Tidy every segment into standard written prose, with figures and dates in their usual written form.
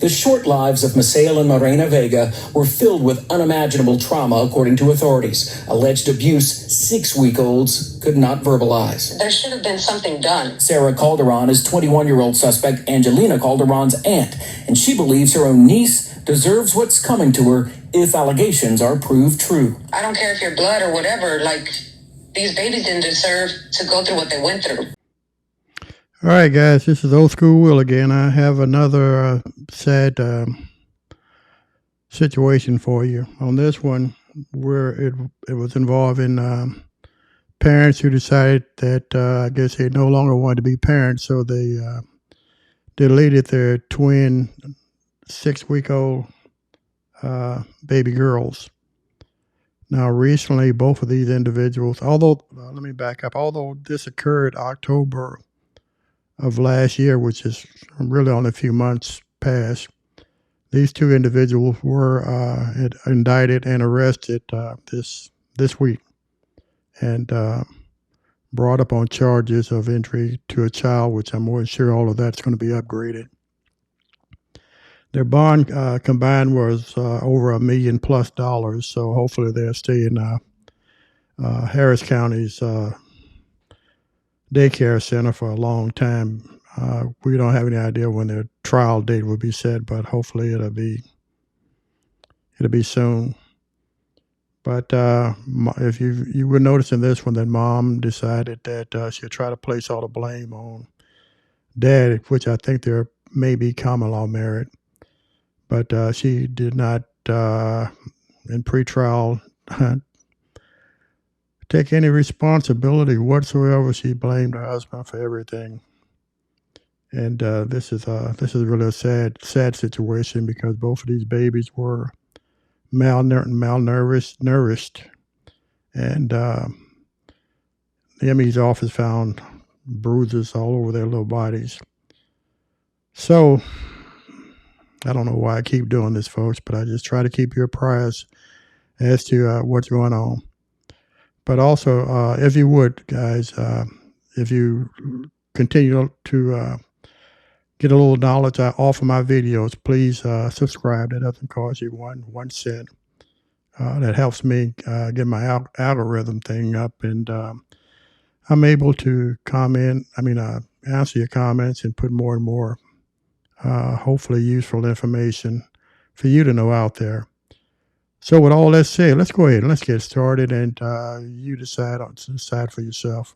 The short lives of Misael and Morena Vega were filled with unimaginable trauma, according to authorities. Alleged abuse 6-week-olds could not verbalize. There should have been something done. Sarah Calderon is 21-year-old suspect Angelina Calderon's aunt, and she believes her own niece deserves what's coming to her if allegations are proved true. I don't care if you're blood or whatever, these babies didn't deserve to go through what they went through. All right, guys, this is Old School Will again. I have another sad situation for you. On this one, where it was involving parents who decided that I guess they no longer wanted to be parents, so they deleted their twin 6-week-old baby girls. Now, recently, both of these individuals, although, let me back up, although this occurred October of last year, which is really only a few months past, these two individuals were indicted and arrested this week and brought up on charges of injury to a child, which I'm more than sure all of that's going to be upgraded. Their bond combined was over $1 million plus, so hopefully they'll stay in Harris County's daycare center for a long time. We don't have any idea when their trial date will be set, but hopefully it'll be soon. But if you were noticing this one, that mom decided that she'll try to place all the blame on dad, which I think there may be common law merit. But she did not, in pretrial, take any responsibility whatsoever. She blamed her husband for everything, and this is really a sad situation because both of these babies were malnourished, and the ME's office found bruises all over their little bodies. So I don't know why I keep doing this, folks, but I just try to keep you apprised as to what's going on. But also, if you would, guys, if you continue to get a little knowledge off of my videos, please subscribe. That doesn't cost you one cent. That helps me get my algorithm thing up, and I'm able to answer your comments and put more and more, hopefully useful information for you to know out there. So with all that said, let's go ahead and let's get started, and you decide for yourself.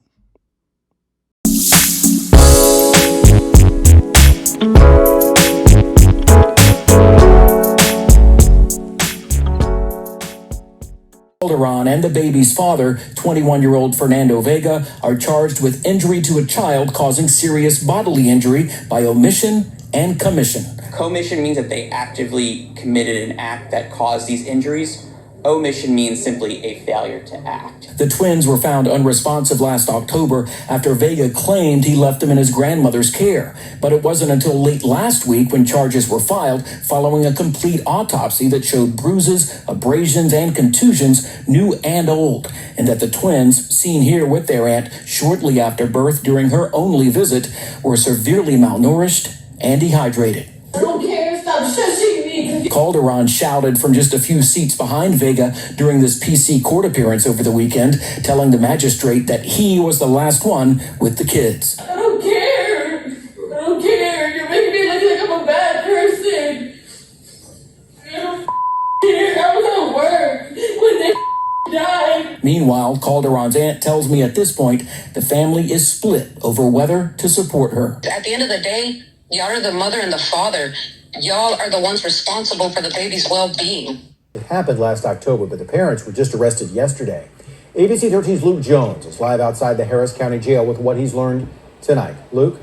Calderon and the baby's father, 21-year-old Fernando Vega, are charged with injury to a child causing serious bodily injury by omission and commission. Commission means that they actively committed an act that caused these injuries. Omission means simply a failure to act. The twins were found unresponsive last October after Vega claimed he left them in his grandmother's care. But it wasn't until late last week when charges were filed following a complete autopsy that showed bruises, abrasions, and contusions, new and old, and that the twins, seen here with their aunt shortly after birth during her only visit, were severely malnourished and dehydrated. I don't care, stop shushing me. Calderon shouted from just a few seats behind Vega during this PC court appearance over the weekend, telling the magistrate that he was the last one with the kids. I don't care. I don't care. You're making me look like I'm a bad person. I don't care. I was at work when they died. Meanwhile, Calderon's aunt tells me at this point the family is split over whether to support her. At the end of the day, y'all are the mother and the father. Y'all are the ones responsible for the baby's well-being. It happened last October, but the parents were just arrested yesterday. ABC 13's Luke Jones is live outside the Harris County Jail with what he's learned tonight. Luke?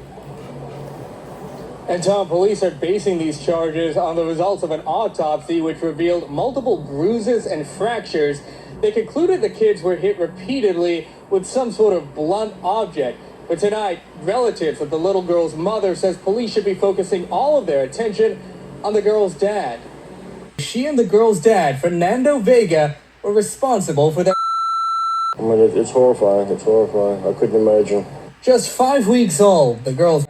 And Tom, police are basing these charges on the results of an autopsy which revealed multiple bruises and fractures. They concluded the kids were hit repeatedly with some sort of blunt object. But tonight, relatives of the little girl's mother says police should be focusing all of their attention on the girl's dad. She and the girl's dad, Fernando Vega, were responsible for that. I mean, it's horrifying. It's horrifying. I couldn't imagine. Just 5 weeks old, the girl's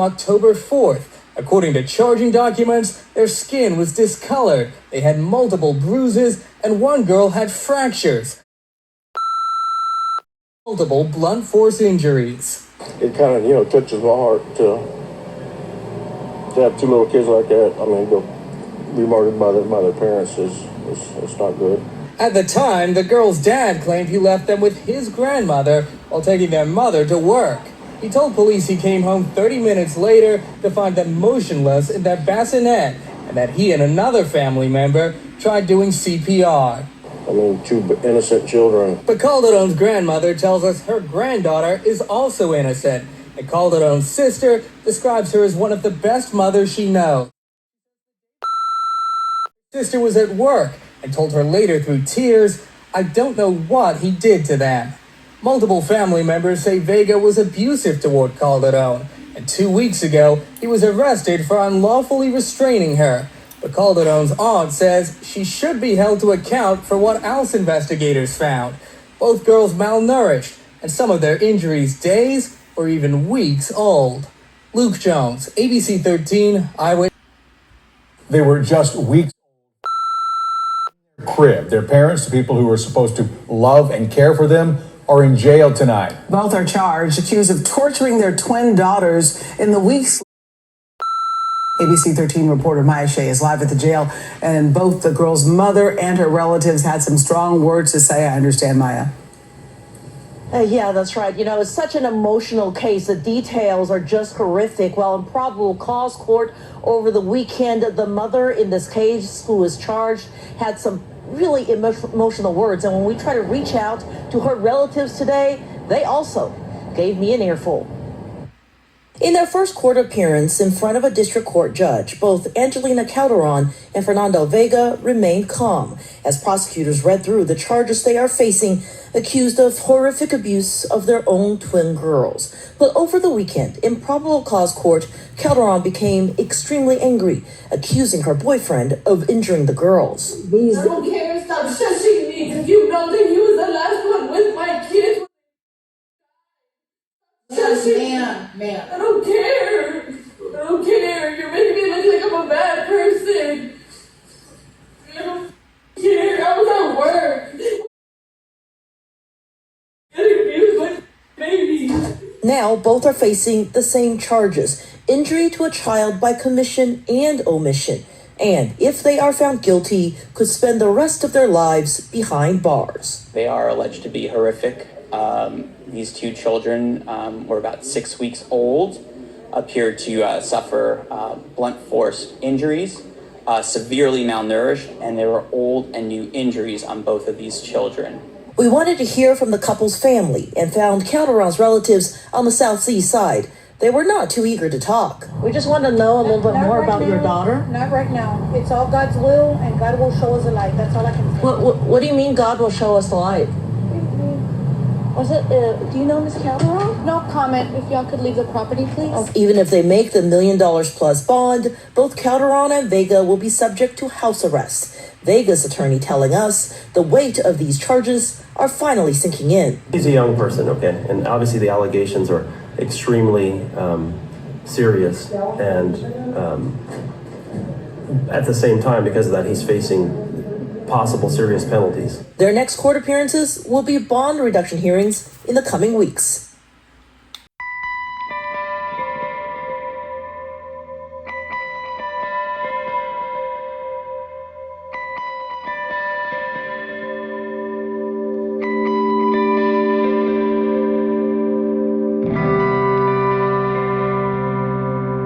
October 4th. According to charging documents, their skin was discolored, they had multiple bruises, and one girl had fractures. Multiple blunt force injuries. It kind of, touches my heart to have two little kids like that. I mean, go be murdered by their parents is not good. At the time, the girl's dad claimed he left them with his grandmother while taking their mother to work. He told police he came home 30 minutes later to find them motionless in their bassinet and that he and another family member tried doing CPR. I mean, two innocent children. But Calderon's grandmother tells us her granddaughter is also innocent, and Calderon's sister describes her as one of the best mothers she knows. Her sister was at work and told her later through tears, "I don't know what he did to them." Multiple family members say Vega was abusive toward Calderon, and 2 weeks ago, he was arrested for unlawfully restraining her. But Calderon's aunt says she should be held to account for what else investigators found. Both girls malnourished, and some of their injuries days or even weeks old. Luke Jones, ABC 13, Eyewitness. They were just weeks old. Crib. Their parents, the people who were supposed to love and care for them, are in jail tonight. Both are charged, accused of torturing their twin daughters in the weeks. ABC 13 reporter Maya Shea is live at the jail, and both the girl's mother and her relatives had some strong words to say. I understand, Maya. Yeah, that's right. It's such an emotional case. The details are just horrific. Well, in probable cause court over the weekend, the mother in this case who was charged had some really emotional words. And when we try to reach out to her relatives today, they also gave me an earful. In their first court appearance in front of a district court judge, both Angelina Calderon and Fernando Vega remained calm as prosecutors read through the charges they are facing, accused of horrific abuse of their own twin girls. But over the weekend, in probable cause court, Calderon became extremely angry, accusing her boyfriend of injuring the girls. I don't care. Stop shushing me because you know that he was the last one with my kids. Man. I don't care. You're making me look like I'm a bad person. I don't care. I was at work. Getting abused like baby. Now, both are facing the same charges: injury to a child by commission and omission. And if they are found guilty, could spend the rest of their lives behind bars. They are alleged to be horrific. These two children were about 6 weeks old, appeared to suffer blunt force injuries, severely malnourished, and there were old and new injuries on both of these children. We wanted to hear from the couple's family and found Calderon's relatives on the South Sea side. They were not too eager to talk. We just want to know a little bit more about your daughter. Not right now. It's all God's will, and God will show us the light. That's all I can say. What do you mean God will show us the light? Was it, do you know Miss Calderon? No comment. If y'all could leave the property, please. Even if they make the $1 million plus bond, both Calderon and Vega will be subject to house arrest. Vega's attorney telling us the weight of these charges are finally sinking in. He's a young person, okay? And obviously the allegations are extremely serious. And at the same time, because of that, he's facing possible serious penalties. Their next court appearances will be bond reduction hearings in the coming weeks.